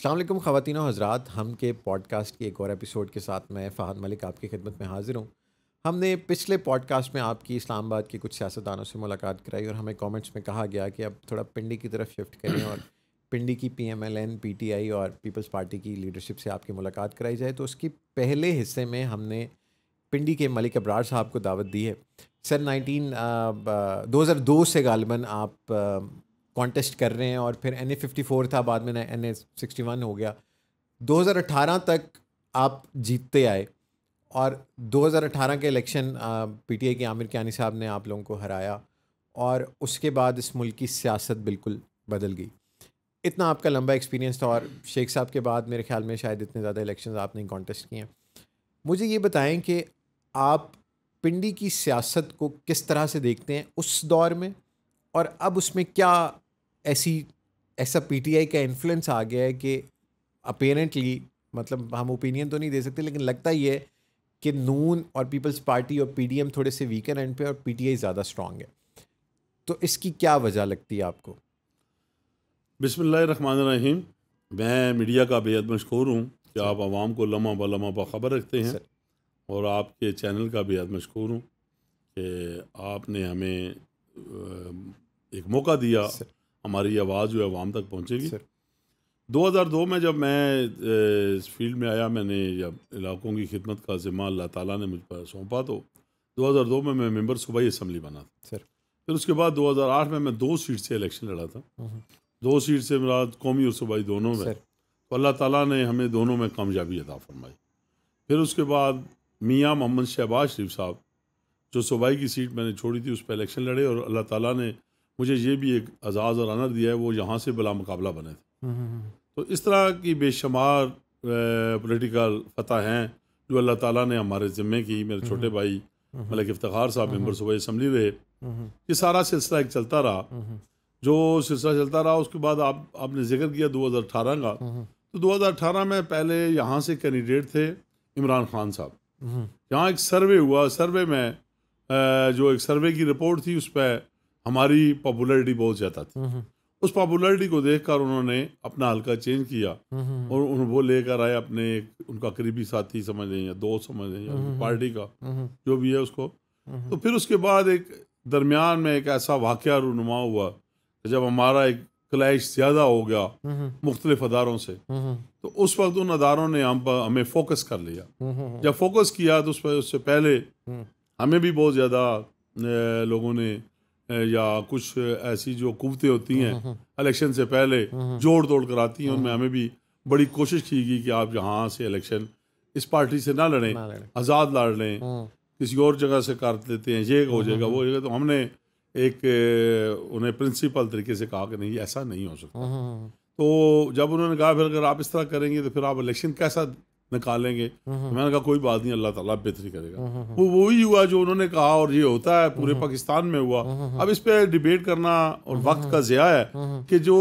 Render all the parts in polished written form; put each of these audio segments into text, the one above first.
अस्सलाम वालेकुम ख़वातीन और हज़रात, हम के पॉडकास्ट की एक और एपिसोड के साथ मैं फ़हद मलिक आपकी खिदमत में हाज़िर हूँ। हमने पिछले पॉडकास्ट में आपकी इस्लामाबाद के कुछ सियासतदानों से मुलाकात कराई और हमें कमेंट्स में कहा गया कि अब थोड़ा पिंडी की तरफ शिफ्ट करें और पिंडी की पीएमएलएन, पीटीआई और पीपल्स पार्टी की लीडरशिप से आपकी मुलाकात कराई जाए। तो उसकी पहले हिस्से में हमने पिंडी के मलिक अब्रार साहब को दावत दी है। सन 2002 से गालिबन आप कॉन्टेस्ट कर रहे हैं और फिर NA 54 था, बाद में NA 61 हो गया। 2018 तक आप जीतते आए और 2018 के इलेक्शन पीटीआई के आमिर कियानी साहब ने आप लोगों को हराया और उसके बाद इस मुल्क की सियासत बिल्कुल बदल गई। इतना आपका लंबा एक्सपीरियंस था और शेख साहब के बाद मेरे ख्याल में शायद इतने ज़्यादा इलेक्शंस आपने कॉन्टेस्ट किए हैं। मुझे ये बताएं कि आप पिंडी की सियासत को किस तरह से देखते हैं उस दौर में, और अब उसमें क्या ऐसी ऐसा पीटीआई का इन्फ्लुएंस आ गया है कि अपेरेंटली, मतलब हम ओपिनियन तो नहीं दे सकते लेकिन लगता ही है कि नून और पीपल्स पार्टी और पीडीएम थोड़े से वीकर एंड पे और पीटीआई ज़्यादा स्ट्रांग है। तो इसकी क्या वजह लगती है आपको? बिस्मिल्लाहिर्रहमानिर्रहीम। मैं मीडिया का बेहद मशकूर हूँ कि सर। आप आवाम को लम्हा ब लम्हा बाखबर रखते हैं, सर। और आपके चैनल का बेहद मशकूर हूँ कि आपने हमें एक मौका दिया, सर। हमारी आवाज़ जो है आवाम तक पहुँचेगी। सर। 2002 में जब मैं इस फील्ड में आया, मैंने जब इलाकों की खिदमत का ज़िम्मा अल्लाह ताला ने मुझ पर सौंपा, तो 2002 में मैं मेंबर सूबाई असम्बली बना था। सर। फिर उसके बाद 2008 में मैं 2 सीट से इलेक्शन लड़ा था। 2 सीट से मेरा कौमी और सूबाई दोनों में, सर। तो अल्लाह ताला ने हमें दोनों में कामयाबी अता फरमाई। फिर उसके बाद मियाँ मोहम्मद शहबाज शरीफ साहब, जो सूबाई की सीट मैंने छोड़ी थी, उस पर इलेक्शन लड़े और अल्लाह ताला ने मुझे ये भी एक एजाज़ और ऑनर दिया है, वो यहाँ से बिला मुकाबला बने थे। तो इस तरह की बेशुमार पॉलिटिकल फतह हैं जो अल्लाह ताला ने हमारे ज़िम्मे की। मेरे छोटे भाई मलिक इफ्तिखार साहब मेंबर सूबाई असम्बली रहे। ये सारा सिलसिला एक चलता रहा। जो सिलसिला चलता रहा, उसके बाद आपने जिक्र किया 2018 का, तो 2018 में पहले यहाँ से कैंडिडेट थे इमरान खान साहब। यहाँ एक सर्वे हुआ, सर्वे में जो एक सर्वे की रिपोर्ट थी, उस पर हमारी पॉपुलैरिटी बहुत ज़्यादा थी। उस पॉपुलैरिटी को देखकर उन्होंने अपना हल्का चेंज किया और वो लेकर आए अपने उनका करीबी साथी समझ लें या दोस्त समझ लें या उनकी पार्टी का जो भी है उसको। तो फिर उसके बाद एक दरमियान में एक ऐसा वाक़या रूनुमा हुआ कि जब हमारा एक क्लैश ज़्यादा हो गया मुख्तलिफ अदारों से, तो उस वक्त उन अदारों ने हमें फोकस कर लिया। जब फोकस किया तो उससे पहले हमें भी बहुत ज़्यादा लोगों ने या कुछ ऐसी जो कुव्वतें होती हैं इलेक्शन से पहले जोड़ तोड़ कराती हैं, उनमें हमें भी बड़ी कोशिश की गई कि आप यहाँ से इलेक्शन इस पार्टी से ना लड़ें, आज़ाद लड़ लें, किसी और जगह से कर देते हैं, ये हो जाएगा वो हो जाएगा। तो हमने एक उन्हें प्रिंसिपल तरीके से कहा कि नहीं, ऐसा नहीं हो सकता। तो जब उन्होंने कहा फिर अगर आप इस तरह करेंगे तो फिर आप इलेक्शन कैसा निकालेंगे, तो मैंने कहा कोई बात नहीं, अल्लाह ताला बेहतरी करेगा। वो वही हुआ जो उन्होंने कहा और ये होता है पूरे पाकिस्तान में हुआ। अब इस पे डिबेट करना और वक्त का ज़िया है कि जो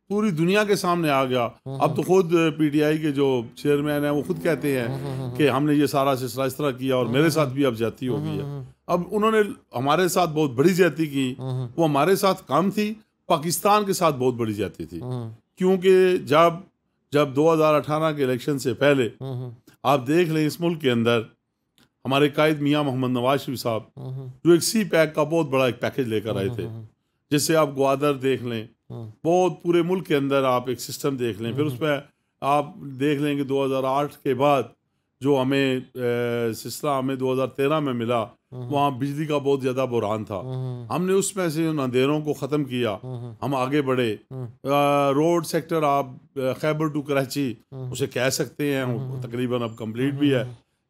पूरी दुनिया के सामने आ गया। अब तो खुद पीटीआई के जो चेयरमैन हैं वो खुद कहते हैं कि हमने ये सारा सिलसिला इस तरह किया और मेरे साथ भी अब ज्यादती हो गई है। अब उन्होंने हमारे साथ बहुत बड़ी ज्यादती की, वो हमारे साथ कम थी, पाकिस्तान के साथ बहुत बड़ी ज्यादती थी। क्योंकि जब 2018 के इलेक्शन से पहले आप देख लें, इस मुल्क के अंदर हमारे कायद मियाँ मोहम्मद नवाज शरीफ साहब जो एक सी पैक का बहुत बड़ा एक पैकेज लेकर आए थे, जिससे आप ग्वादर देख लें, बहुत पूरे मुल्क के अंदर आप एक सिस्टम देख लें। फिर उसमें आप देख लें कि 2008 के बाद जो हमें सिलसिला हमें 2013 में मिला, वहाँ बिजली का बहुत ज़्यादा बुरहान था। हमने उसमें से उन अंधेरों को ख़त्म किया, हम आगे बढ़े। रोड सेक्टर आप खैबर टू कराची उसे कह सकते हैं, वो तकरीबन अब कंप्लीट भी है।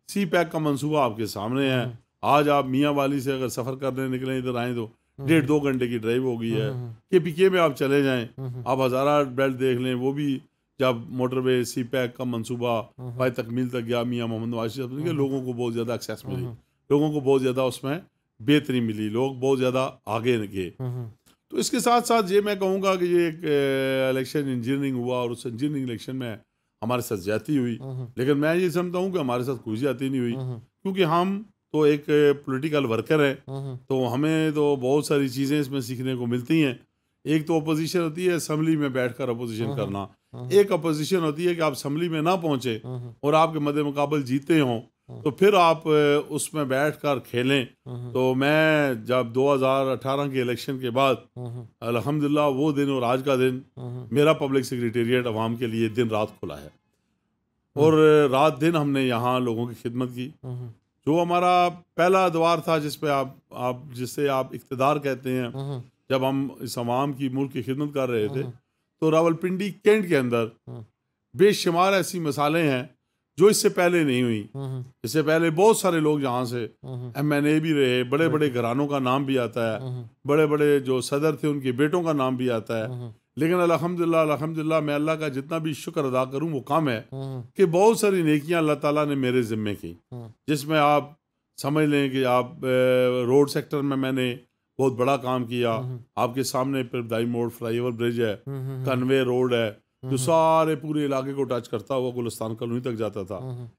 सी पैक का मंसूबा आपके सामने है। आज आप मियाँ वाली से अगर सफ़र करने निकलें, इधर आएँ तो 1.5-2 घंटे की ड्राइव हो गई है। KPK में आप चले जाएँ, आप हज़ारा बेल्ट देख लें, वो भी जब मोटरवे सी पैक का मंसूबा भाई तकमील तक गया, मियाँ मोहम्मद नवाज शरीफ के लोगों को बहुत ज़्यादा एक्सेस मिली, लोगों को बहुत ज़्यादा उसमें बेहतरी मिली, लोग बहुत ज़्यादा आगे गए। तो इसके साथ साथ ये मैं कहूँगा कि ये एक इलेक्शन इंजीनियरिंग हुआ और उस इंजीनियरिंग इलेक्शन में हमारे साथ ज्यादती हुई। लेकिन मैं ये समझता हूँ कि हमारे साथ कोई ज्यादती नहीं हुई, क्योंकि हम तो एक पॉलिटिकल वर्कर हैं, तो हमें तो बहुत सारी चीज़ें इसमें सीखने को मिलती हैं। एक तो अपोजिशन होती है असम्बली में बैठकर अपोजिशन करना, एक अपोजिशन होती है कि आप असम्बली में ना पहुंचे और आपके मद्दे मुकाबल जीते हों तो फिर आप उसमें बैठ कर खेलें। तो मैं जब 2018 के इलेक्शन के बाद अल्हम्दुलिल्लाह वो दिन और आज का दिन मेरा पब्लिक सेक्रेटेरिएट अवाम के लिए दिन रात खुला है और रात दिन हमने यहाँ लोगों की खिदमत की। जो हमारा पहला अदवार था जिससे आप इक़्तिदार कहते हैं, जब हम इस अवाम की मुल्क की खिदमत कर रहे थे तो रावलपिंडी कैंट के अंदर बेशुमार ऐसी मिसालें हैं जो इससे पहले नहीं हुई। इससे पहले बहुत सारे लोग जहाँ से MNA भी रहे, बड़े बड़े घरानों का नाम भी आता है, बड़े बड़े जो सदर थे उनके बेटों का नाम भी आता है, लेकिन अल्हम्दुलिल्लाह मैं अल्लाह का जितना भी शुक्र अदा करूँ वो कम है कि बहुत सारी नेकियां अल्लाह ताला ने मेरे ज़िम्मे की, जिसमें आप समझ लें कि आप रोड सेक्टर में मैंने बहुत बड़ा काम किया। आपके सामने पिरदाई मोड़ फ्लाईओवर ब्रिज है, कन्वे रोड है जो सारे पूरे इलाके को टच करता हुआ गुलिस्तान कॉलोनी तक जाता था।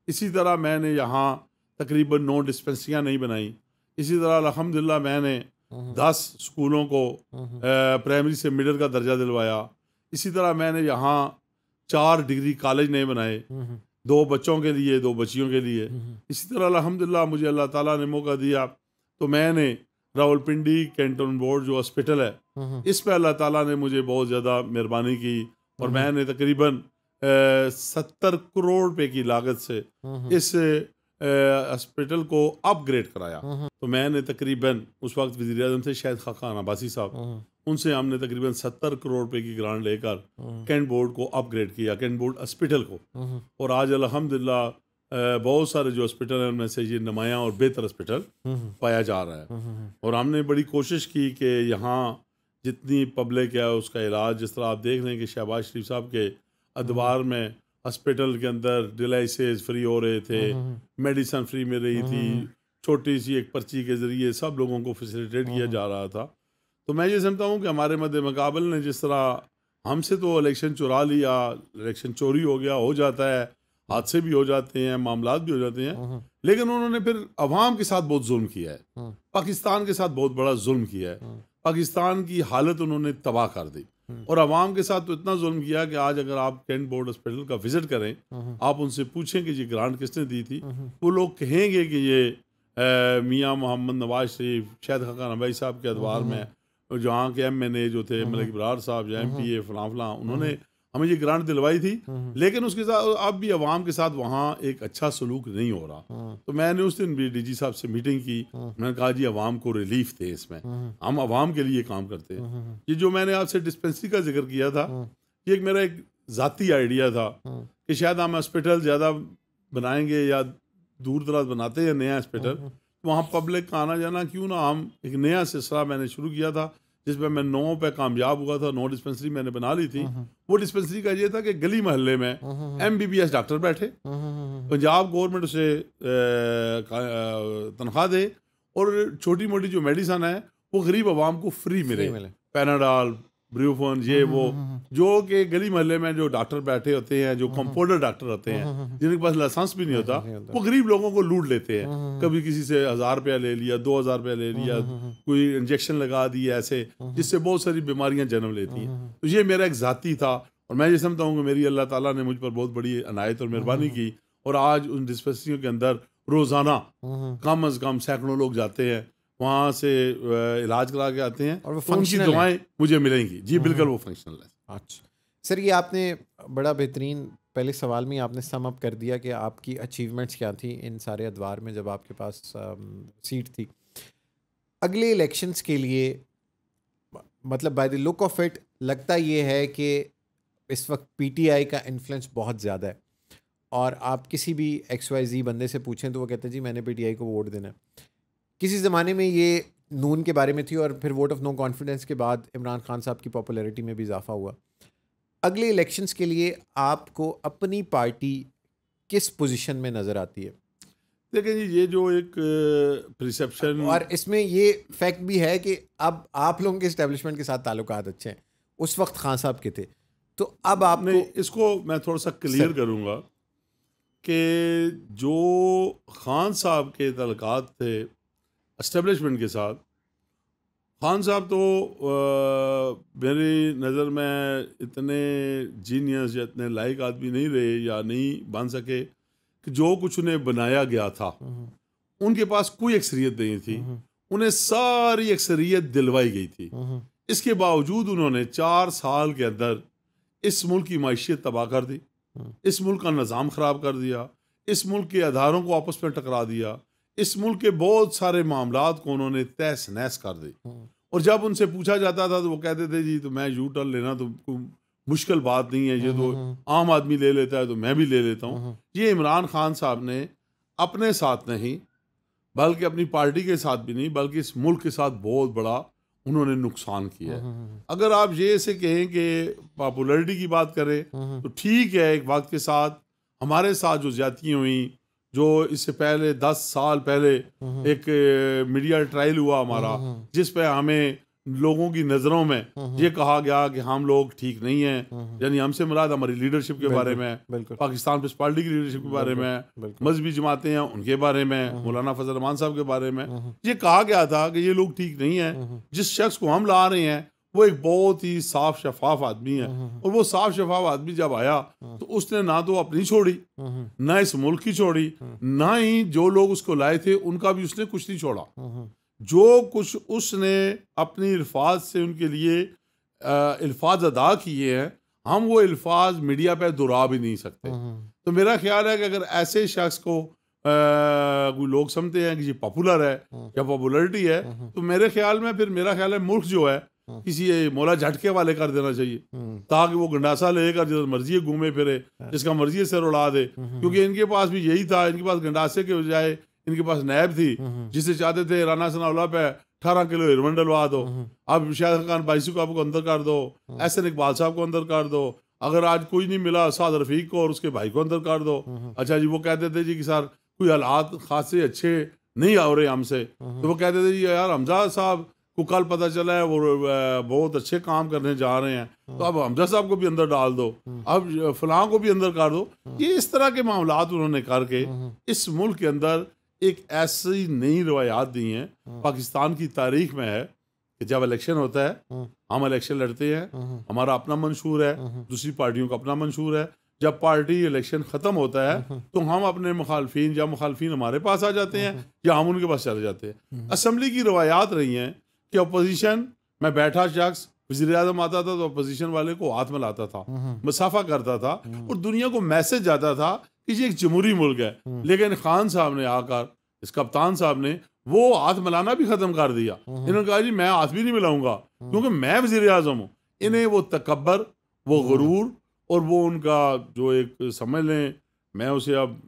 इसी तरह मैंने यहाँ तकरीबन 9 डिस्पेंसरियाँ नहीं बनाई। इसी तरह अल्हम्दुलिल्लाह मैंने 10 स्कूलों को प्राइमरी से मिडिल का दर्जा दिलवाया। इसी तरह मैंने यहाँ 4 डिग्री कॉलेज नहीं बनाए, 2 बच्चों के लिए, 2 बच्चियों के लिए। इसी तरह अल्हम्दुलिल्लाह मुझे अल्लाह ताला ने मौका दिया तो मैंने रावलपिंडी कैंटोन बोर्ड जो हॉस्पिटल है इस पर अल्लाह ताला ने मुझे बहुत ज़्यादा मेहरबानी की और मैंने तकरीबन 70 करोड़ रुपए की लागत से इस हॉस्पिटल को अपग्रेड कराया। तो मैंने तकरीबन उस वक्त वज़ीर आज़म थे शायद खान अब्बासी साहब, उनसे हमने तकरीबन 70 करोड़ रुपए की ग्रांट लेकर कैंट बोर्ड को अपग्रेड किया, कैंट बोर्ड हॉस्पिटल को। और आज अल्हम्दुलिल्लाह बहुत सारे जो हॉस्पिटल हैं उनमें से ये नुमायाँ और बेहतर हॉस्पिटल पाया जा रहा है। और हमने बड़ी कोशिश की कि यहाँ जितनी पब्लिक है उसका इलाज, जिस तरह आप देख लें कि शहबाज शरीफ साहब के अदवार में हॉस्पिटल के अंदर डिलाइसेस फ्री हो रहे थे, मेडिसन फ्री मिल रही थी, छोटी सी एक पर्ची के ज़रिए सब लोगों को फैसिलिटेट किया जा रहा था। तो मैं ये समझता हूँ कि हमारे मद्दे मुकाबल ने जिस तरह हमसे तो इलेक्शन चुरा लिया, इलेक्शन चोरी हो गया, हो जाता है, हादसे भी हो जाते हैं, मामलात भी हो जाते हैं, लेकिन उन्होंने फिर अवाम के साथ बहुत जुल्म किया है, पाकिस्तान के साथ बहुत बड़ा जुल्म किया है। पाकिस्तान की हालत उन्होंने तबाह कर दी और अवाम के साथ तो इतना जुल्म किया कि आज अगर आप कैंट बोर्ड हॉस्पिटल का विजिट करें, आप उनसे पूछें कि ये ग्रांट किसने दी थी, वो लोग कहेंगे कि ये मियाँ मोहम्मद नवाज शरीफ, शायद खान अब्बासी साहब के अदवार में जहाँ के MNA जो थे मलिक इब्रार साहब या MPA फलां उन्होंने हमें ये ग्रांट दिलवाई थी। लेकिन उसके साथ अब भी अवाम के साथ वहाँ एक अच्छा सलूक नहीं हो रहा। तो मैंने उस दिन भी DG साहब से मीटिंग की, मैंने कहा जी अवाम को रिलीफ थे, इसमें हम अवाम के लिए काम करते हैं। ये जो मैंने आपसे डिस्पेंसरी का जिक्र किया था, ये एक मेरा एक ज़ाती आइडिया था कि शायद हम हॉस्पिटल ज़्यादा बनाएंगे या दूर दराज बनाते हैं नया हॉस्पिटल, वहाँ पब्लिक का आना जाना क्यों ना हम एक नया सिलसिला मैंने शुरू किया था जिसमें मैं 9 पे कामयाब हुआ था। 9 डिस्पेंसरी मैंने बना ली थी। वो डिस्पेंसरी का ये था कि गली मोहल्ले में MBBS डॉक्टर बैठे, पंजाब गवर्नमेंट उसे तनख्वाह दे और छोटी मोटी जो मेडिसन है वो गरीब आवाम को फ्री मिले, पैनाडॉल, ब्रूफन, ये वो, जो कि गली मोहल्ले में जो डॉक्टर बैठे होते हैं, जो कंपाउंडर डॉक्टर होते हैं जिनके पास लाइसेंस भी नहीं होता, वो गरीब लोगों को लूट लेते हैं। कभी किसी से 1000 रुपया ले लिया, 2000 रुपया ले लिया, कोई इंजेक्शन लगा दिया ऐसे, जिससे बहुत सारी बीमारियां जन्म लेती हैं। तो ये मेरा एक ज़ाती था और मैं ये समझता हूँ कि मेरी अल्लाह ताला ने मुझ पर बहुत बड़ी अनायत और मेहरबानी की और आज उन डिस्पेंसरियों के अंदर रोज़ाना कम अज़ कम सैकड़ों लोग जाते हैं, वहाँ से इलाज करा के आते हैं और वो उनकी दवाएं मुझे मिलेंगी। जी बिल्कुल, वो फंक्शनल है। अच्छा सर, ये आपने बड़ा बेहतरीन पहले सवाल में आपने सम अप कर दिया कि आपकी अचीवमेंट्स क्या थी इन सारे अदवार में जब आपके पास सीट थी। अगले इलेक्शंस के लिए मतलब by the look of it लगता ये है कि इस वक्त PTI का इन्फ्लुएंस बहुत ज़्यादा है और आप किसी भी XYZ बंदे से पूछें तो वो कहते हैं जी मैंने PTI को वोट देना है। किसी ज़माने में ये नून के बारे में थी और फिर वोट ऑफ नो कॉन्फिडेंस के बाद इमरान खान साहब की पॉपुलैरिटी में भी इजाफा हुआ। अगले इलेक्शंस के लिए आपको अपनी पार्टी किस पोजीशन में नज़र आती है? देखिए जी, ये जो एक परसेप्शन, और इसमें ये फैक्ट भी है कि अब आप लोगों के इस्टेब्लिशमेंट के साथ ताल्लुकात अच्छे हैं, उस वक्त खान साहब के थे, तो अब आपने इसको मैं थोड़ा सा क्लियर करूँगा कि जो खान साहब के ताल्लुकात थे इस्टेब्लिशमेंट के साथ, खान साहब तो मेरी नज़र में इतने जीनियस या इतने लायक आदमी नहीं रहे या नहीं बन सके कि जो कुछ उन्हें बनाया गया था उनके पास कोई अक्सरियत नहीं थी, उन्हें सारी अक्सरियत दिलवाई गई थी। इसके बावजूद उन्होंने 4 साल के अंदर इस मुल्क की मैशियत तबाह कर दी, इस मुल्क का निज़ाम ख़राब कर दिया, इस मुल्क के अदारों को आपस में टकरा दिया, इस मुल्क के बहुत सारे मामलात को उन्होंने तहस नहस कर दी। और जब उनसे पूछा जाता था तो वो कहते थे जी तो मैं यू टर्न लेना तो कोई मुश्किल बात नहीं है, ये तो आम आदमी ले लेता है तो मैं भी ले लेता हूँ। ये इमरान खान साहब ने अपने साथ नहीं बल्कि अपनी पार्टी के साथ भी नहीं बल्कि इस मुल्क के साथ बहुत बड़ा उन्होंने नुकसान किया है। अगर आप ये ऐसे कहें कि पॉपुलैरिटी की बात करें तो ठीक है, एक वक्त के साथ हमारे साथ जो ज्यादतियाँ हुई, जो इससे पहले 10 साल पहले एक मीडिया ट्रायल हुआ हमारा जिस पे हमें लोगों की नज़रों में ये कहा गया कि हम लोग ठीक नहीं हैं, यानी हमसे मुराद हमारी लीडरशिप के बारे में, पाकिस्तान पीपल्स पार्टी की लीडरशिप के बारे में, मजहबी जमातें हैं उनके बारे में, मौलाना फजल रहमान साहब के बारे में ये कहा गया था कि ये लोग ठीक नहीं हैं। जिस शख्स को हम ला रहे हैं वो एक बहुत ही साफ शफाफ आदमी है, और वो साफ शफाफ आदमी जब आया तो उसने ना तो अपनी छोड़ी, ना इस मुल्क की छोड़ी, ना ही जो लोग उसको लाए थे उनका भी उसने कुछ नहीं छोड़ा। जो कुछ उसने अपनी अल्फाज से उनके लिए अल्फाज अदा किए हैं हम वो अल्फाज मीडिया पे दोहरा भी नहीं सकते। तो मेरा ख्याल है कि अगर ऐसे शख्स को कोई लोग समझते हैं कि ये पॉपुलर है या पॉपुलरिटी है तो मेरे ख्याल में फिर मेरा ख्याल है मुल्क जो है किसी मौला झटके वाले कर देना चाहिए, ताकि वो गंडासा लेकर जिस मर्जी घूमे फिरे, जिसका मर्जी सिर उड़ा दे। क्योंकि इनके पास भी यही था, इनके पास गंडासे के बजाय इनके पास नैब थी जिसे चाहते थे राना सनाउल्लाह पे 18 किलो हेरोइन डलवा दो, अब शाहिद खान बाईसू को अंदर कर दो, एहसन इकबाल साहब को अंदर कर दो, अगर आज कोई नहीं मिला साद रफीक को और उसके भाई को अंदर कर दो। अच्छा जी, वो कहते थे जी कि सर कोई हालात खासे अच्छे नहीं आ रहे हमसे, तो वो कहते थे जी यार हमजा साहब को कल पता चला है वो बहुत अच्छे काम करने जा रहे हैं, तो अब हमजा साहब को भी अंदर डाल दो, अब फलां को भी अंदर कर दो। ये इस तरह के मामलात उन्होंने करके इस मुल्क के अंदर एक ऐसी नई रवायात दी हैं पाकिस्तान की तारीख में है कि जब इलेक्शन होता है हम इलेक्शन लड़ते हैं, हमारा अपना मंशूर है, दूसरी पार्टियों का अपना मंशूर है। जब पार्टी इलेक्शन ख़त्म होता है तो हम अपने मुखालफिन या मुखालफिन हमारे पास आ जाते हैं या हम उनके पास चले जाते हैं। असम्बली की रवायात रही हैं कि अपोजिशन में बैठा शख्स वज़ीर आज़म आता था तो अपोजिशन वाले को हाथ मिलाता था, मुसाफा करता था और दुनिया को मैसेज जाता था कि ये एक जमहूरी मुल्क है। लेकिन खान साहब ने आकर, इस कप्तान साहब ने वो हाथ मिलाना भी ख़त्म कर दिया। इन्होंने कहा जी मैं हाथ भी नहीं मिलाऊंगा क्योंकि मैं वज़ीर आज़म हूँ। इन्हें वो तकब्बर, वो गुरूर और वो उनका जो एक समझ लें, मैं उसे अब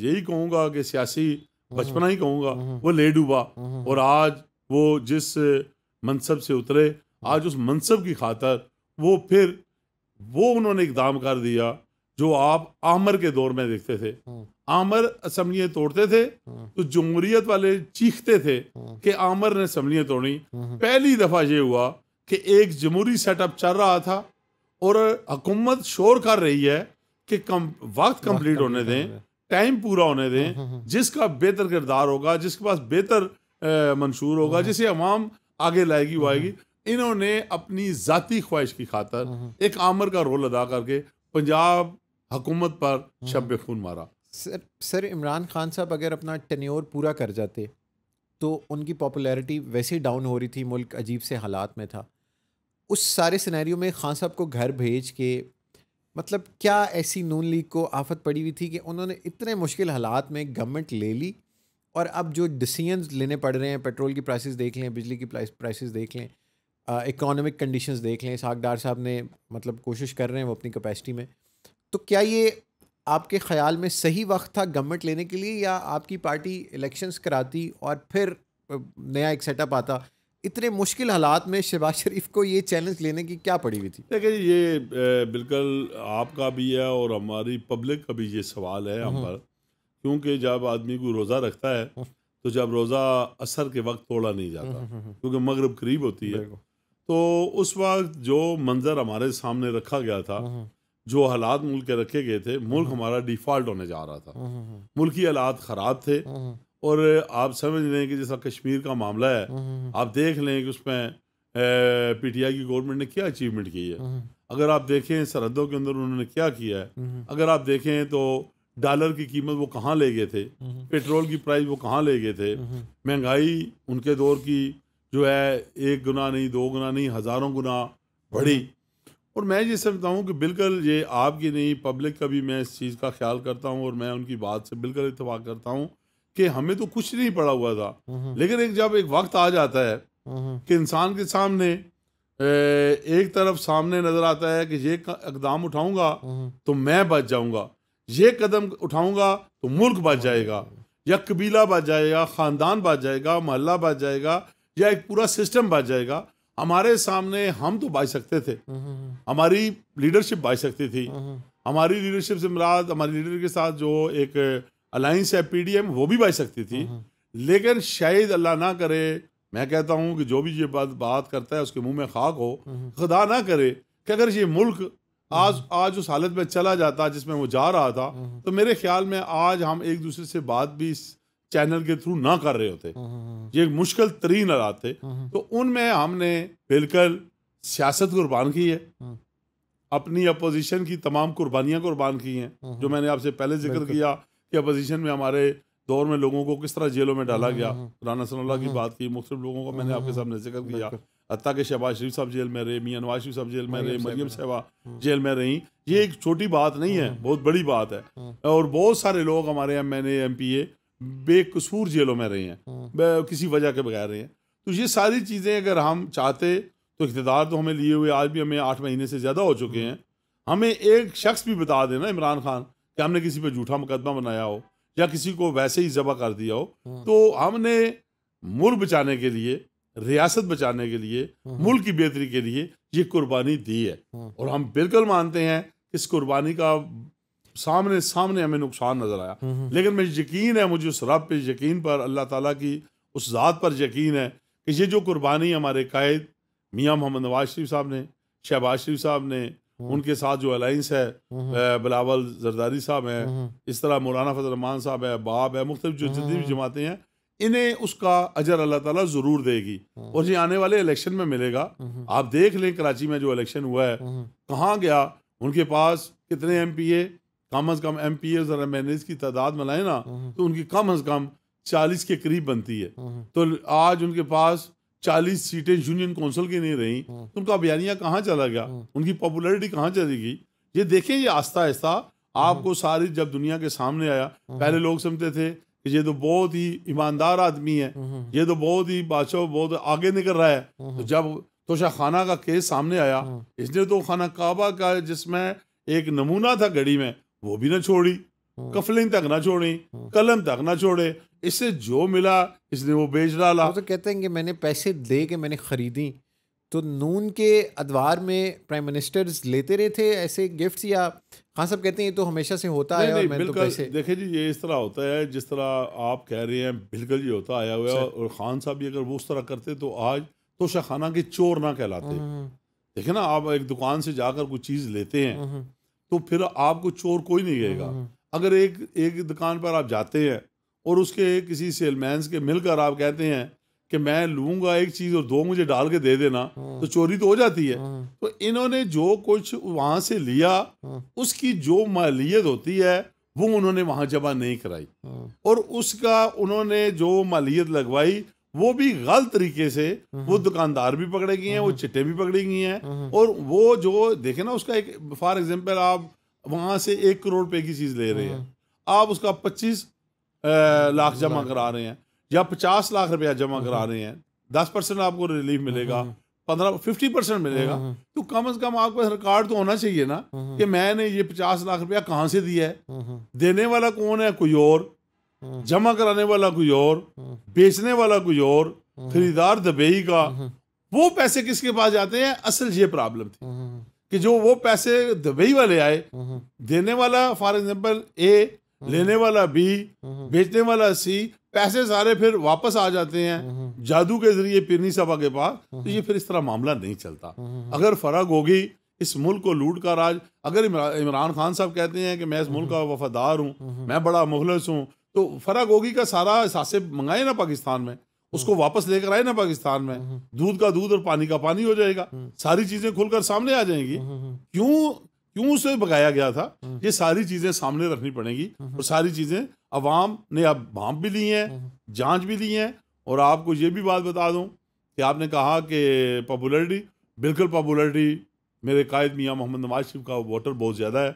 यही कहूँगा कि सियासी बचपना ही कहूँगा, वो ले डूबा। और आज वो जिस मनसब से उतरे, आज उस मनसब की खातर वो उन्होंने इकदाम कर दिया जो आप आमर के दौर में देखते थे। आमर असम्बलियाँ तोड़ते थे तो जमहूरियत वाले चीखते थे कि आमर ने असम्बलियाँ तोड़ी। पहली दफ़ा ये हुआ कि एक जमहूरी सेटअप चल रहा था और हुकूमत शोर कर रही है कि वक्त कंप्लीट होने दें, टाइम पूरा होने दें, जिसका बेहतर किरदार होगा, जिसके पास बेहतर मंशूर होगा, जिसे अवाम आगे लाएगी वो आएगी। इन्होंने अपनी ज़ाती ख्वाहिश की खातर एक आमर का रोल अदा करके पंजाब हुकूमत पर शब्बे खून मारा। सर इमरान खान साहब अगर अपना टेन्योर पूरा कर जाते तो उनकी पॉपुलैरिटी वैसे ही डाउन हो रही थी, मुल्क अजीब से हालात में था। उस सारे सिनेरियो में खान साहब को घर भेज के मतलब क्या ऐसी नून लीग को आफत पड़ी हुई थी कि उन्होंने इतने मुश्किल हालात में गवर्नमेंट ले ली, और अब जो डिसीजंस लेने पड़ रहे हैं, पेट्रोल की प्राइसेस देख लें, बिजली की प्राइसेस देख लें, इकोनॉमिक कंडीशंस देख लें, इसहाक डार साहब ने मतलब कोशिश कर रहे हैं वो अपनी कैपेसिटी में, तो क्या ये आपके ख्याल में सही वक्त था गवर्नमेंट लेने के लिए, या आपकी पार्टी इलेक्शंस कराती और फिर नया एक सेटअप आता? इतने मुश्किल हालात में शहबाज शरीफ को ये चैलेंज लेने की क्या पड़ी हुई थी? देखिए ये बिल्कुल आपका भी है और हमारी पब्लिक का भी ये सवाल है हम पर, क्योंकि जब आदमी को रोज़ा रखता है तो जब रोज़ा असर के वक्त तोड़ा नहीं जाता क्योंकि मगरिब करीब होती है, तो उस वक्त जो मंजर हमारे सामने रखा गया था, जो हालात मुल्क के रखे गए थे, मुल्क हमारा डिफ़ॉल्ट होने जा रहा था, मुल्क की हालात ख़राब थे और आप समझ लें कि जैसा कश्मीर का मामला है, आप देख लें कि उसमें पीटीआई की गवर्नमेंट ने क्या अचीवमेंट की है। अगर आप देखें सरहदों के अंदर उन्होंने क्या किया है, अगर आप देखें तो डॉलर की कीमत वो कहाँ ले गए थे, पेट्रोल की प्राइस वो कहाँ ले गए थे, महंगाई उनके दौर की जो है 1 गुना नहीं 2 गुना नहीं हज़ारों गुना बढ़ी। और मैं ये समझता हूँ कि बिल्कुल ये आपकी नहीं पब्लिक का भी मैं इस चीज़ का ख्याल करता हूँ और मैं उनकी बात से बिल्कुल इत्तेफाक करता हूँ कि हमें तो कुछ नहीं पड़ा हुआ था, लेकिन जब एक वक्त आ जाता है कि इंसान के सामने एक तरफ सामने नज़र आता है कि ये इकदाम उठाऊंगा तो मैं बच जाऊंगा, ये कदम उठाऊंगा तो मुल्क बच जाएगा, या कबीला बच जाएगा, ख़ानदान बच जाएगा, मोहल्ला बच जाएगा, या एक पूरा सिस्टम बच जाएगा। हमारे सामने हम तो बच सकते थे, हमारी लीडरशिप बच सकती थी, हमारी लीडरशिप से मुराद हमारी लीडर के साथ जो एक अलायंस है पीडीएम वो भी बच सकती थी, लेकिन शायद अल्लाह ना करे, मैं कहता हूँ कि जो भी ये बात करता है उसके मुंह में खाक हो, खुदा ना करे कि अगर ये मुल्क आज उस हालत में चला जाता जिसमें वो जा रहा था, तो मेरे ख्याल में आज हम एक दूसरे से बात भी इस चैनल के थ्रू ना कर रहे होते। ये एक मुश्किल तरीन हालात थे, तो उनमें हमने बिल्कुल सियासत कुर्बान की है, अपनी अपोजिशन की तमाम कुर्बानियाँ कुर्बान की हैं, जो मैंने आपसे पहले जिक्र किया कि अपोजिशन में हमारे दौर में लोगों को किस तरह जेलों में डाला गया। राना सनाउल्लाह की बात की, मुख्तलिफ लोगों को मैंने आपके सामने जिक्र किया, हत्ता के शहबाज शरीफ साहब जेल में रहे, मियां नवाज शरीफ साहब जेल में रहे, मरियम साहबा जेल में रही। ये एक छोटी बात नहीं है, बहुत बड़ी बात है। और बहुत सारे लोग हमारे MNA MPA बेकसूर जेलों में रहे हैं, किसी वजह के बगैर रहे हैं। तो ये सारी चीज़ें अगर हम चाहते तो इक़्तिदार तो हमें लिए हुए आज भी हमें 8 महीने से ज़्यादा हो चुके हैं। हमें एक शख्स भी बता देना इमरान खान कि हमने किसी पे झूठा मुकदमा बनाया हो या किसी को वैसे ही ज़बह कर दिया हो, तो हमने मुल्क बचाने के लिए, रियासत बचाने के लिए, मुल्क की बेहतरी के लिए ये कुर्बानी दी है। और हम बिल्कुल मानते हैं कि इस कुर्बानी का सामने हमें नुकसान नज़र आया, लेकिन मुझे यकीन है, मुझे उस रब पे यकीन पर, अल्लाह ताला की उस ज़ात पर यकीन है कि ये जो कुर्बानी हमारे कायद मियाँ मोहम्मद नवाज शरीफ साहब ने, शहबाज शरीफ साहब ने, उनके साथ जो अलाइंस है, बिलावल जरदारी साहब हैं, इस तरह मौलाना फजल रहमान साहब है, बाब है, मुख्तलिफ जो जितनी भी जमातें हैं, इन्हें उसका अजर अल्लाह ताला ज़रूर देगी और ये आने वाले इलेक्शन में मिलेगा। आप देख लें कराची में जो इलेक्शन हुआ है, कहाँ गया, उनके पास कितने MPA, कम अज़ कम MPAs और MNAs की तादाद मिलाए ना तो उनकी कम अज़ कम 40 के करीब बनती है। तो आज उनके पास 40 सीटें यूनियन कौंसिल की नहीं रही, तो उनका बयानिया कहाँ चला गया, उनकी पॉपुलैरिटी कहाँ चली गई। ये देखें, ये आस्ता आस्ता आपको सारी जब दुनिया के सामने आया, पहले लोग समझते थे कि ये तो बहुत ही ईमानदार आदमी है, ये तो बहुत ही बादशाह बहुत आगे निकल रहा है। तो जब तोशा खाना का केस सामने आया, इसने तो खाना काबा का जिसमें एक नमूना था घड़ी में वो भी ना छोड़ी, कफलिंग तक ना छोड़ी, कलम तक ना छोड़े, इससे जो मिला इसने वो बेच डाला। वो तो कहते हैं कि मैंने पैसे दे के मैंने खरीदी। तो नून के अदवार में प्राइम मिनिस्टर्स लेते रहे थे ऐसे गिफ्ट्स, या खान साहब कहते हैं ये तो हमेशा से होता है और मैंने तो पैसे। देखिए जी, ये इस तरह होता है जिस तरह आप कह रहे हैं, बिल्कुल ये होता आया हुआ है। और खान साहब भी अगर वो उस तरह करते तो आज तोशा खाना के चोर ना कहलाते। देखे ना, आप एक दुकान से जाकर कोई चीज़ लेते हैं तो फिर आपको चोर कोई नहीं कहेगा। अगर एक दुकान पर आप जाते हैं और उसके किसी सेलमैन के मिलकर आप कहते हैं कि मैं लूँगा एक चीज़ और 2 मुझे डाल के दे देना, तो चोरी तो हो जाती है। तो इन्होंने जो कुछ वहाँ से लिया उसकी जो मालियत होती है वो उन्होंने वहाँ जमा नहीं कराई, और उसका उन्होंने जो मालियत लगवाई वो भी गलत तरीके से, वो दुकानदार भी पकड़े गए हैं, वो चिट्टे भी पकड़ी गई हैं। और वो जो देखे ना, उसका एक फॉर एग्जांपल, आप वहाँ से 1 करोड़ रुपए की चीज़ ले रहे हैं, आप उसका 25 लाख जमा करा रहे हैं या 50 लाख रुपया जमा करा रहे हैं, 10% आपको रिलीफ मिलेगा, 50% मिलेगा, तो कम से कम आपको रिकॉर्ड तो होना चाहिए ना कि मैंने ये 50 लाख रुपया कहाँ से दिया है, देने वाला कौन है, कोई और, जमा कराने वाला कोई और, बेचने वाला कोई और, खरीदार दुबई का। वो पैसे किसके पास जाते हैं? असल ये प्रॉब्लम थी कि जो वो पैसे दुबई वाले आए, देने वाला फॉर एग्जांपल A, लेने वाला B, बेचने वाला C, पैसे सारे फिर वापस आ जाते हैं जादू के जरिए पीरनी सभा के पास। तो ये फिर इस तरह मामला नहीं चलता। अगर फर्क होगी इस मुल्क को लूट का राज, अगर इमरान खान साहब कहते हैं कि मैं इस मुल्क का वफादार हूँ, मैं बड़ा मुखलिस हूँ, तो फर्क होगी का सारा एहसासे मंगाए ना पाकिस्तान में, उसको वापस लेकर आए ना पाकिस्तान में, दूध का दूध और पानी का पानी हो जाएगा, सारी चीजें खुलकर सामने आ जाएंगी। क्यों क्यों उसे भगाया गया था? ये सारी चीजें सामने रखनी पड़ेंगी और सारी चीजें अवाम ने अब भांप भी ली हैं, जांच भी ली हैं। और आपको ये भी बात बता दूं कि आपने कहा कि पॉपुलरिटी, बिल्कुल पॉपुलरिटी मेरे कायद मियाँ मोहम्मद नवाज शरीफ का वोटर बहुत ज़्यादा है।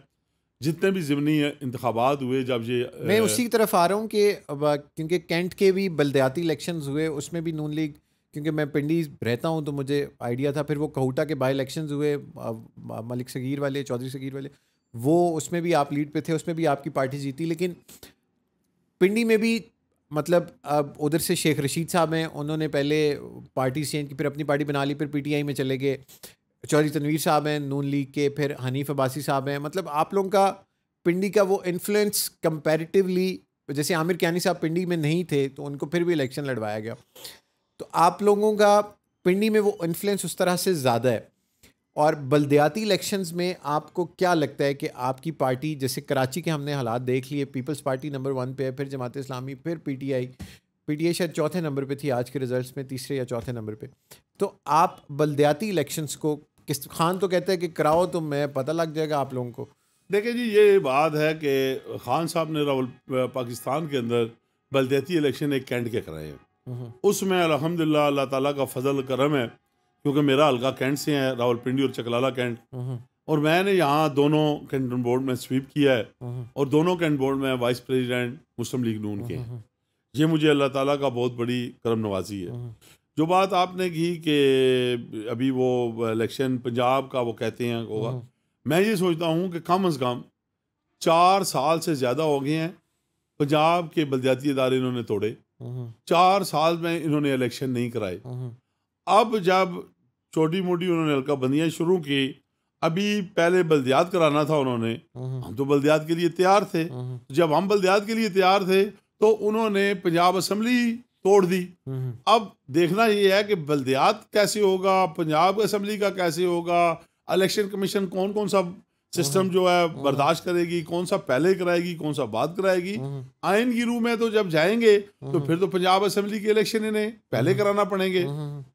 जितने भी ज़िमनी इंतखाबात हुए, जब ये मैं उसी की तरफ आ रहा हूँ कि क्योंकि कैंट के भी बलदियाती इलेक्शंस हुए, उसमें भी नून लीग, क्योंकि मैं पिंडी रहता हूँ तो मुझे आइडिया था। फिर वो कहूटा के बाई इलेक्शंस हुए, मलिक सगीर वाले, चौधरी सगीर वाले, वो उसमें भी आप लीड पे थे, उसमें भी आपकी पार्टी जीती। लेकिन पिंडी में भी मतलब अब उधर से शेख रशीद साहब हैं, उन्होंने पहले पार्टी चेंज की, फिर अपनी पार्टी बना ली, फिर पीटीआई में चले गए। चौधरी तनवीर साहब हैं नून लीग के, फिर हनीफ अब्बासी साहब हैं। मतलब आप लोगों का पिंडी का वो इन्फ्लुएंस कंपैरेटिवली, जैसे आमिर कियानी साहब पिंडी में नहीं थे तो उनको फिर भी इलेक्शन लड़वाया गया, तो आप लोगों का पिंडी में वो इन्फ्लुएंस उस तरह से ज़्यादा है। और बलदियाती इलेक्शंस में आपको क्या लगता है कि आपकी पार्टी, जैसे कराची के हमने हालात देख लिए, पीपल्स पार्टी नंबर 1 पे है, फिर जमात इस्लामी, फिर पीटीआई शायद चौथे नंबर पे थी आज के रिजल्ट्स में, तीसरे या चौथे नंबर पे। तो आप बलदियाती इलेक्शंस को किस, खान तो कहते हैं कि कराओ तो मैं पता लग जाएगा आप लोगों को। देखिए जी, ये बात है कि खान साहब ने पाकिस्तान के अंदर बलदियाती इलेक्शन एक कैंट के कराए हैं। उसमें अल्हम्दुलिल्लाह अल्लाह ताला का फजल करम है, क्योंकि मेरा हल्का कैंट से है, रावलपिंडी और चकलाला कैंट, और मैंने यहाँ दोनों कैंटन बोर्ड में स्वीप किया है और दोनों कैंट बोर्ड में वाइस प्रेसिडेंट मुस्लिम लीग नून के हैं। ये मुझे अल्लाह ताला का बहुत बड़ी करम नवाजी है। जो बात आपने की कि अभी वो इलेक्शन पंजाब का वो कहते हैं होगा, मैं ये सोचता हूँ कि कम अज़ कम 4 साल से ज़्यादा हो गए हैं पंजाब के बलदियाती इदारे इन्होंने तोड़े, 4 साल में इन्होंने इलेक्शन नहीं कराए। अब जब छोटी मोटी उन्होंने हल्का बंदियाँ शुरू की, अभी पहले बल्दियात कराना था उन्होंने, हम तो बल्दियात के लिए तैयार थे। जब हम बल्दियात के लिए तैयार थे तो उन्होंने पंजाब असम्बली तोड़ दी। अब देखना ये है कि बल्दियात कैसे होगा, पंजाब असम्बली का कैसे होगा, इलेक्शन कमीशन कौन कौन सा सिस्टम जो है बर्दाश्त करेगी, कौन सा पहले कराएगी, कौन सा बाद कराएगी। आइन की रूह में तो जब जाएंगे तो फिर तो पंजाब असम्बली के इलेक्शन इन्हें पहले कराना पड़ेंगे,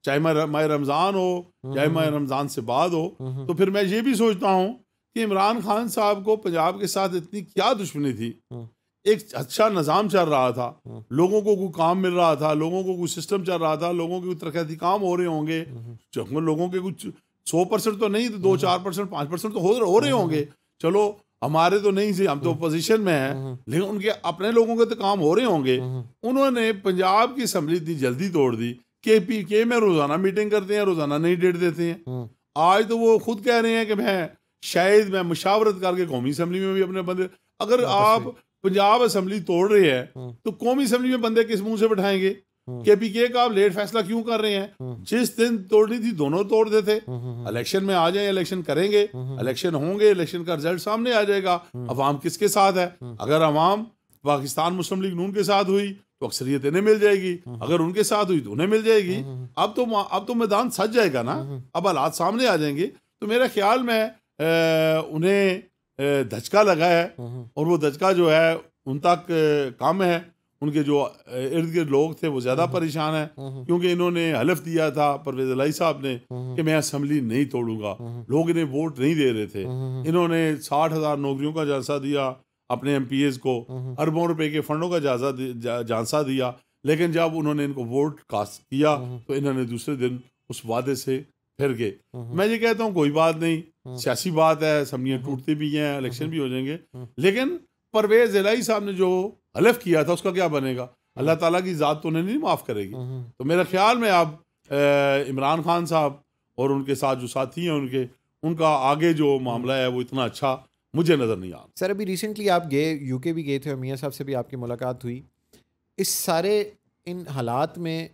चाहे माह रमज़ान हो चाहे माह रमज़ान से बाद हो। तो फिर मैं ये भी सोचता हूँ कि इमरान खान साहब को पंजाब के साथ इतनी क्या दुश्मनी थी। एक अच्छा निज़ाम चल रहा था, लोगों को कोई काम मिल रहा था, लोगों को कोई सिस्टम चल रहा था, लोगों के कोई तरक्याती काम हो रहे होंगे, लोगों के कुछ 100% तो नहीं तो 2-4%, 5% तो हो रहे होंगे। चलो हमारे तो नहीं थे, हम तो अपोजिशन में हैं, लेकिन उनके अपने लोगों के तो काम हो रहे होंगे। उन्होंने पंजाब की असम्बली इतनी जल्दी तोड़ दी। KPK में रोजाना मीटिंग करते हैं, रोजाना नई डेट देते हैं। आज तो वो खुद कह रहे हैं कि मैं मुशावरत करके कौमी असम्बली में भी अपने बंदे, अगर आप पंजाब असम्बली तोड़ रहे हैं तो कौमी असम्बली में बंदे किस मुंह से बैठाएंगे? KPK का आप लेट फैसला क्यों कर रहे हैं? जिस दिन तोड़नी थी दोनों तोड़ देते। इलेक्शन में आ जाए, इलेक्शन करेंगे, इलेक्शन होंगे, इलेक्शन का रिजल्ट सामने आ जाएगा। अवाम किसके साथ है? अगर अवाम पाकिस्तान मुस्लिम लीग नून के साथ हुई तो अक्सरियत इन्हें मिल जाएगी, अगर उनके साथ हुई तो उन्हें मिल जाएगी। अब तो मैदान सज जाएगा ना, अब हालात सामने आ जाएंगे। तो मेरा ख्याल में उन्हें धचका लगा है, और वो धचका जो है उन तक कम है। उनके जो इर्द गिर्द लोग थे वो ज़्यादा परेशान हैं, क्योंकि इन्होंने हलफ दिया था परवेज़ इलाही साहब ने कि मैं असम्बली नहीं तोड़ूंगा। लोग इन्हें वोट नहीं दे रहे थे। इन्होंने 60,000 नौकरियों का जायजा दिया अपने MPs को, अरबों रुपए के फंडों का जायजा दिया, लेकिन जब उन्होंने इनको वोट कास्ट किया तो इन्होंने दूसरे दिन उस वादे से फिर गए। मैं ये कहता हूँ कोई बात नहीं, सियासी बात है, असम्बलियाँ टूटती भी हैं, इलेक्शन भी हो जाएंगे, लेकिन परवेज़ इलाही साहब ने जो हलफ किया था उसका क्या बनेगा? अल्लाह ताला की ज़ात तो उन्हें नहीं माफ़ करेगी। तो मेरा ख्याल में अब इमरान खान साहब और उनके साथ जो साथी हैं उनका आगे जो मामला है वो इतना अच्छा मुझे नज़र नहीं आ रहा। सर अभी रिसेंटली आप गए, UK भी गए थे और मियाँ साहब से भी आपकी मुलाकात हुई। इस सारे इन हालात में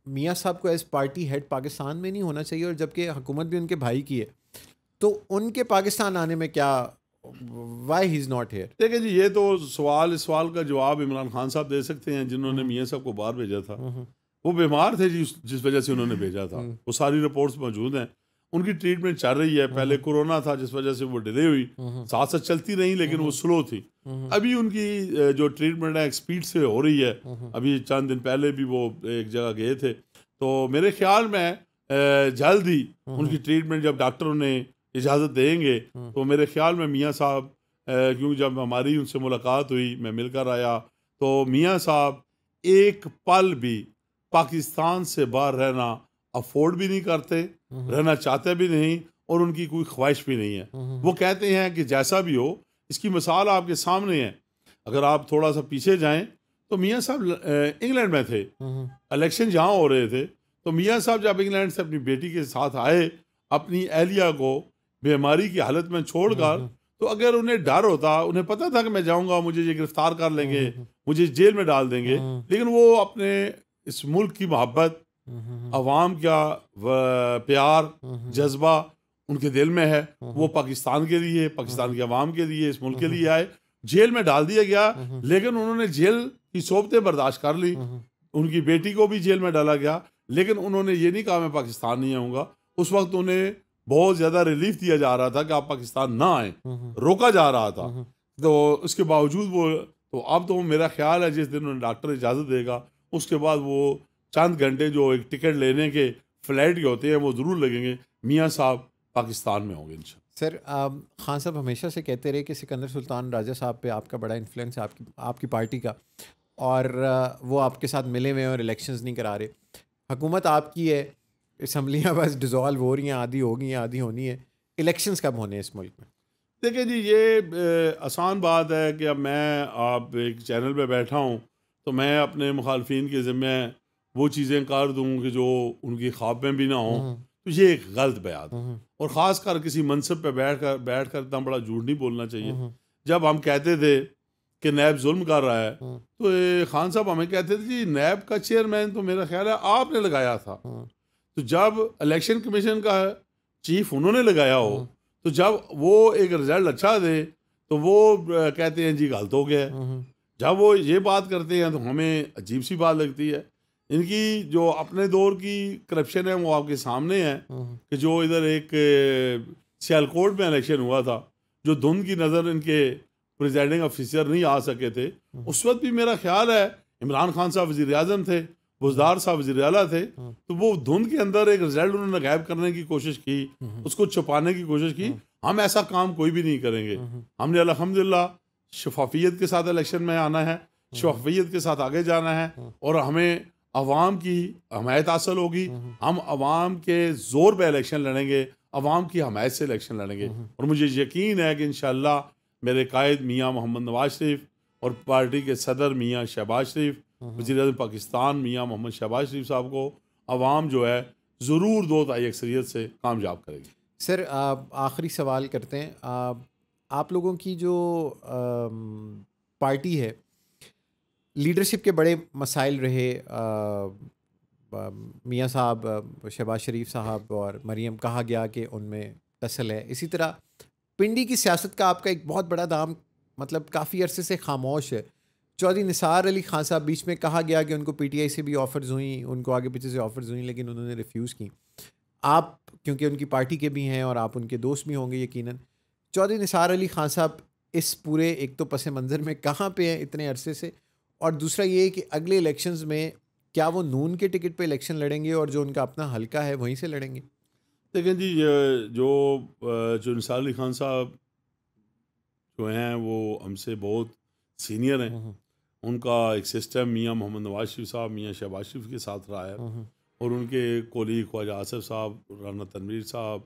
मियाँ साहब को एज पार्टी हेड पाकिस्तान में नहीं होना चाहिए, और जबकि हुकूमत भी उनके भाई की है, तो उनके पाकिस्तान आने में क्या, why he is not here? देखिए जी, ये तो इस सवाल का जवाब इमरान खान साहब दे सकते हैं, जिन्होंने मियाँ साहब को बाहर भेजा था। वो बीमार थे जी, जिस वजह से उन्होंने भेजा था, वो सारी रिपोर्ट्स मौजूद हैं। उनकी ट्रीटमेंट चल रही है, पहले कोरोना था जिस वजह से वो डिले हुई, साथ साथ चलती रही लेकिन वो स्लो थी। अभी उनकी जो ट्रीटमेंट है स्पीड से हो रही है। अभी चंद दिन पहले भी वो एक जगह गए थे, तो मेरे ख्याल में जल्द ही उनकी ट्रीटमेंट जब डॉक्टर उन्हें इजाज़त देंगे तो मेरे ख्याल में मियाँ साहब, क्योंकि जब हमारी उनसे मुलाकात हुई, मैं मिलकर आया, तो मियाँ साहब एक पल भी पाकिस्तान से बाहर रहना अफोर्ड भी नहीं करते, रहना चाहते भी नहीं, और उनकी कोई ख्वाहिश भी नहीं है। वो कहते हैं कि जैसा भी हो, इसकी मिसाल आपके सामने है। अगर आप थोड़ा सा पीछे जाएं तो मियाँ साहब इंग्लैंड में थे, इलेक्शन जहाँ हो रहे थे, तो मियाँ साहब जब इंग्लैंड से अपनी बेटी के साथ आए, अपनी एहलिया को बीमारी की हालत में छोड़कर, तो अगर उन्हें डर होता, उन्हें पता था कि मैं जाऊंगा मुझे ये गिरफ्तार कर लेंगे, मुझे जेल में डाल देंगे, लेकिन वो अपने इस मुल्क की मोहब्बत, अवाम का प्यार, जज्बा उनके दिल में है, वो पाकिस्तान के लिए, पाकिस्तान के अवाम के लिए, इस मुल्क के लिए आए। जेल में डाल दिया गया, लेकिन उन्होंने जेल की सोबतें बर्दाश्त कर ली। उनकी बेटी को भी जेल में डाला गया, लेकिन उन्होंने ये नहीं कहा मैं पाकिस्तान नहीं आऊँगा। उस वक्त उन्हें बहुत ज़्यादा रिलीफ दिया जा रहा था कि आप पाकिस्तान ना आए, रोका जा रहा था। तो उसके बावजूद वो, तो अब तो मेरा ख्याल है जिस दिन उन्हें डॉक्टर इजाज़त देगा, उसके बाद वो चंद घंटे जो एक टिकट लेने के फ़्लाइट के होते हैं वो ज़रूर लगेंगे, मियाँ साहब पाकिस्तान में होंगे इंशाल्लाह। सर, खान साहब हमेशा से कहते रहे कि सिकंदर सुल्तान राजा साहब पे आपका बड़ा इन्फ्लुएंस है, आपकी पार्टी का, और वो आपके साथ मिले हुए हैं और इलेक्शंस नहीं करा रहे। हुकूमत आपकी है, असम्बलियाँ बस डिज़ोल्व हो रही हैं, आधी हो गई हैं, आधी होनी है। इलेक्शंस कब होने हैं इस मुल्क में? देखिए जी, ये आसान बात है कि अब मैं आप एक चैनल पे बैठा हूँ, तो मैं अपने मुखालफिन के ज़िम्मे वो चीज़ें कर दूँ कि जो उनकी ख्वाब में भी ना हों, तो ये एक गलत बयान है। और ख़ास कर किसी मनसब पे बैठ कर इतना बड़ा झूठ नहीं बोलना चाहिए। जब हम कहते थे कि नैब जुल्म कर रहा है, तो ये खान साहब हमें कहते थे जी नैब का चेयरमैन तो मेरा ख्याल है आपने लगाया था। तो जब इलेक्शन कमीशन का चीफ उन्होंने लगाया हो, तो जब वो एक रिजल्ट अच्छा दे तो वो कहते हैं जी गलत हो गया है। जब वो ये बात करते हैं तो हमें अजीब सी बात लगती है। इनकी जो अपने दौर की करप्शन है वो आपके सामने है कि जो इधर एक सियालकोट में इलेक्शन हुआ था, जो धुंध की नज़र इनके प्रिजाइडिंग ऑफिसर नहीं आ सके थे, उस वक्त भी मेरा ख्याल है इमरान खान साहब वज़ीर आज़म थे, बुज़दार साहब वज़ीर आला थे, तो वो धुंध के अंदर एक रिजल्ट उन्होंने गायब करने की कोशिश की, उसको छुपाने की कोशिश की। हम ऐसा काम कोई भी नहीं करेंगे। हमने अल्हम्दुलिल्लाह शफाफियत के साथ इलेक्शन में आना है, शफाफियत के साथ आगे जाना है, और हमें अवाम की हमायत हासिल होगी। हम अवाम के ज़ोर पे इलेक्शन लड़ेंगे, अवाम की हमायत से इलेक्शन लड़ेंगे, और मुझे यकीन है कि इंशाअल्लाह मेरे कायद मियाँ मोहम्मद नवाज शरीफ और पार्टी के सदर मियाँ शहबाज शरीफ, वज़ीर-ए-आज़म पाकिस्तान मियाँ मोहम्मद शहबाज शरीफ साहब को अवाम जो है ज़रूर 2 तिहाई अक्सरियत से कामयाब करेगी। सर, आखिरी सवाल करते हैं। आप लोगों की जो पार्टी है, लीडरशिप के बड़े मसाइल रहे। मियाँ साहब, शहबाज शरीफ साहब और मरीम, कहा गया कि उनमें टसल है। इसी तरह पिंडी की सियासत का आपका एक बहुत बड़ा दाम, मतलब काफ़ी अरसे से खामोश है। चौधरी निसार अली खान साहब, बीच में कहा गया कि उनको पीटीआई से भी ऑफ़र्स हुई, उनको आगे पीछे से ऑफ़र्स हुई, लेकिन उन्होंने रिफ्यूज़ की। आप क्योंकि उनकी पार्टी के भी हैं और आप उनके दोस्त भी होंगे यकीनन, चौधरी निसार अली खान साहब इस पूरे एक तो पस मंज़र में कहाँ पे हैं इतने अरसे से, और दूसरा ये कि अगले इलेक्शंस में क्या वो नून के टिकट पे इलेक्शन लड़ेंगे और जो उनका अपना हल्का है वहीं से लड़ेंगे? देखें जी, जो निसार अली खान साहब जो हैं वो हमसे बहुत सीनियर हैं। उनका एक सिस्टम मियाँ मोहम्मद नवाज शरीफ साहब, मियाँ शहबाज शरीफ के साथ रहा है, और उनके कोलीग ख्वाजा आसिफ साहब, राना तनवीर साहब,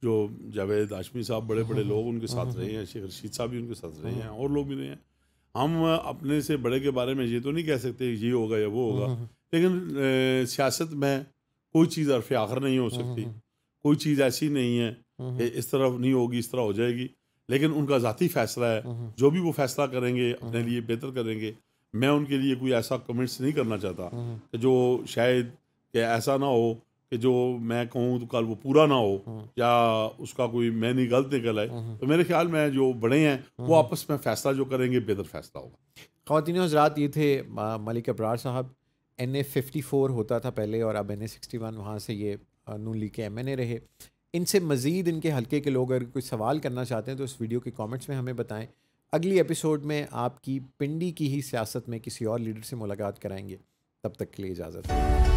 जो जावेद हाशमी साहब, बड़े बड़े लोग उनके साथ रहे हैं, शेख रशीद साहब भी उनके साथ रहे हैं, और लोग भी रहे हैं। हम अपने से बड़े के बारे में ये तो नहीं कह सकते ये होगा या वो होगा, लेकिन सियासत में कोई चीज़ अर्फ़ आखिर नहीं हो सकती, कोई चीज़ ऐसी नहीं है कि इस तरफ नहीं होगी इस तरह हो जाएगी, लेकिन उनका ज़ाती फ़ैसला है। जो भी वो फ़ैसला करेंगे अपने लिए बेहतर करेंगे। मैं उनके लिए कोई ऐसा कमेंट्स नहीं करना चाहता कि जो शायद कि ऐसा ना हो कि जो मैं कहूँ तो कल वो पूरा ना हो, या उसका कोई मैं नहीं गलत निकल आए। तो मेरे ख्याल में जो बड़े हैं वो आपस में फ़ैसला जो करेंगे बेहतर फ़ैसला होगा। ख़वातीन हज़रात, ये थे मलिक अबरार साहब। NA54 होता था पहले, और अब NA61, वहाँ से ये नून लीग के MNA रहे। इनसे मज़ीद इनके हल्के के लोग अगर कोई सवाल करना चाहते हैं तो इस वीडियो के कमेंट्स में हमें बताएं। अगली एपिसोड में आपकी पिंडी की ही सियासत में किसी और लीडर से मुलाकात कराएंगे। तब तक के लिए इजाज़त है।